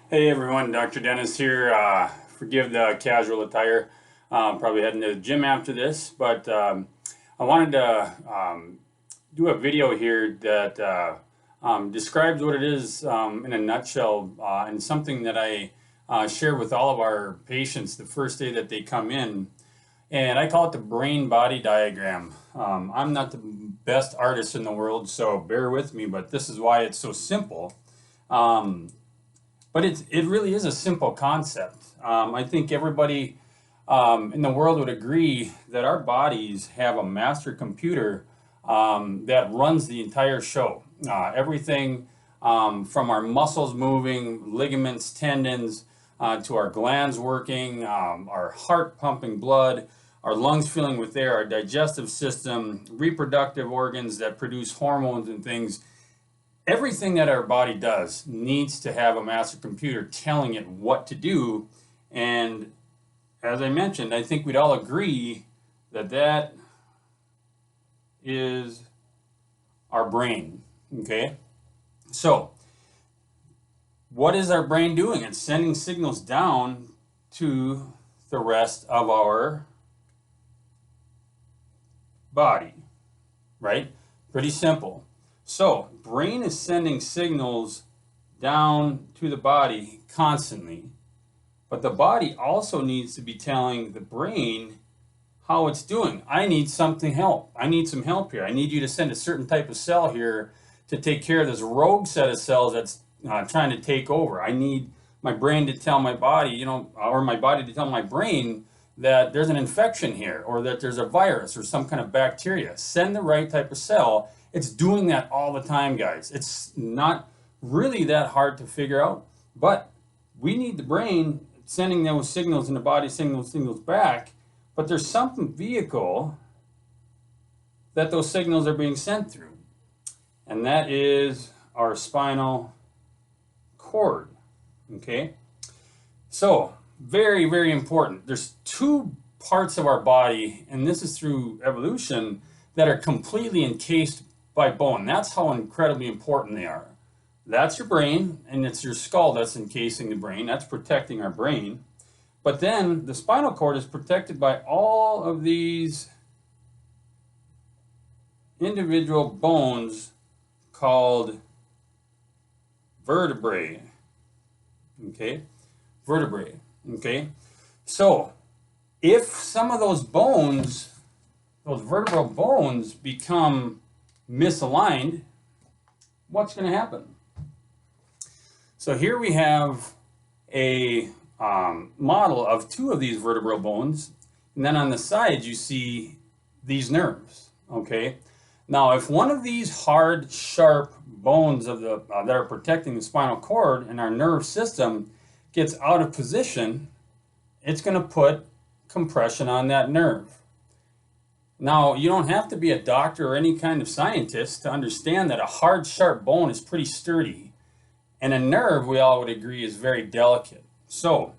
Hey everyone, Dr. Dennis here. Forgive the casual attire. Probably heading to the gym after this, but I wanted to do a video here that describes what it is in a nutshell, and something that I share with all of our patients the first day that they come in. And I call it the brain-body diagram. I'm not the best artist in the world, so bear with me, but this is why it's so simple. Um, but it really is a simple concept. I think everybody in the world would agree that our bodies have a master computer that runs the entire show. Everything from our muscles moving, ligaments, tendons, to our glands working, our heart pumping blood, our lungs filling with air, our digestive system, reproductive organs that produce hormones and things. Everything that our body does needs to have a master computer telling it what to do. And as I mentioned, I think we'd all agree that that is our brain. Okay? So, what is our brain doing? It's sending signals down to the rest of our body, right? Pretty simple. So, brain is sending signals down to the body constantly, but the body also needs to be telling the brain how it's doing. I need some help here. I need you to send a certain type of cell here to take care of this rogue set of cells that's trying to take over. I need my brain to tell my body, or my body to tell my brain that there's an infection here, or that there's a virus or some kind of bacteria. Send the right type of cell. It's doing that all the time, guys. It's not really that hard to figure out, but we need the brain sending those signals and the body sending those signals back. But there's some vehicle that those signals are being sent through, and that is our spinal cord. Okay? So, very, very important. There's two parts of our body, and this is through evolution, that are completely encased by bone. That's how incredibly important they are. That's your brain, and it's your skull that's encasing the brain. That's protecting our brain. But then the spinal cord is protected by all of these individual bones called vertebrae. Okay? Vertebrae. Okay? So, if some of those bones, those vertebral bones, become misaligned, what's going to happen? So here we have a model of two of these vertebral bones, and then on the sides you see these nerves. Okay, now if one of these hard, sharp bones of the that are protecting the spinal cord and our nerve system gets out of position, it's going to put compression on that nerve. Now, you don't have to be a doctor or any kind of scientist to understand that a hard, sharp bone is pretty sturdy, and a nerve, we all would agree, is very delicate. So,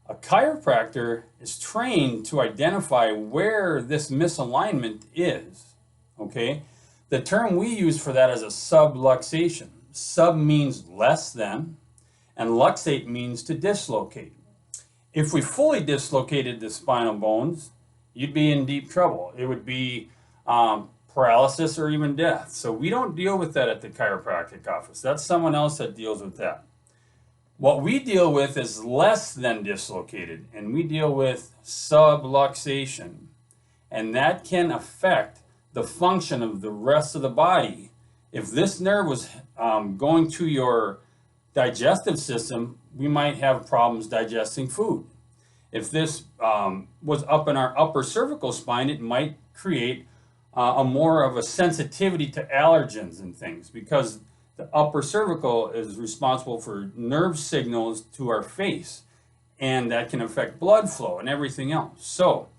a chiropractor is trained to identify where this misalignment is. Okay? The term we use for that is a subluxation. Sub means less than, and luxate means to dislocate. If we fully dislocated the spinal bones, you'd be in deep trouble. It would be paralysis or even death. So we don't deal with that at the chiropractic office. That's someone else that deals with that. What we deal with is less than dislocated, and we deal with subluxation. And that can affect the function of the rest of the body. If this nerve was going to your digestive system, we might have problems digesting food. If this was up in our upper cervical spine, it might create a more of a sensitivity to allergens and things, because the upper cervical is responsible for nerve signals to our face, and that can affect blood flow and everything else. So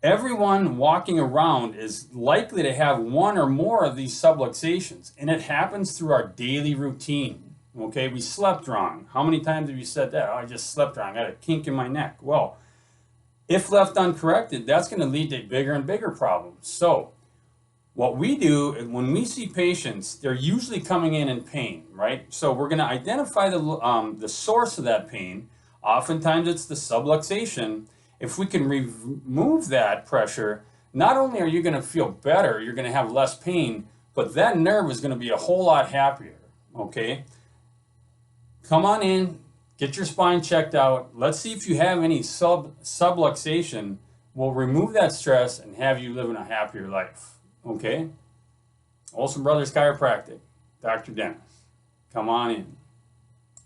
everyone walking around is likely to have one or more of these subluxations, and it happens through our daily routine. Okay, we slept wrong. How many times have you said that? Oh, I just slept wrong. I got a kink in my neck. Well, if left uncorrected, that's going to lead to bigger and bigger problems. So, What we do when we see patients, they're usually coming in pain, right? So we're going to identify the source of that pain. Oftentimes it's the subluxation. If we can remove that pressure, not only are you going to feel better, you're going to have less pain, but that nerve is going to be a whole lot happier, okay? Come on in, get your spine checked out. Let's see if you have any subluxation. We'll remove that stress and have you living a happier life. Okay? Olson Brothers Chiropractic, Dr. Dennis. Come on in.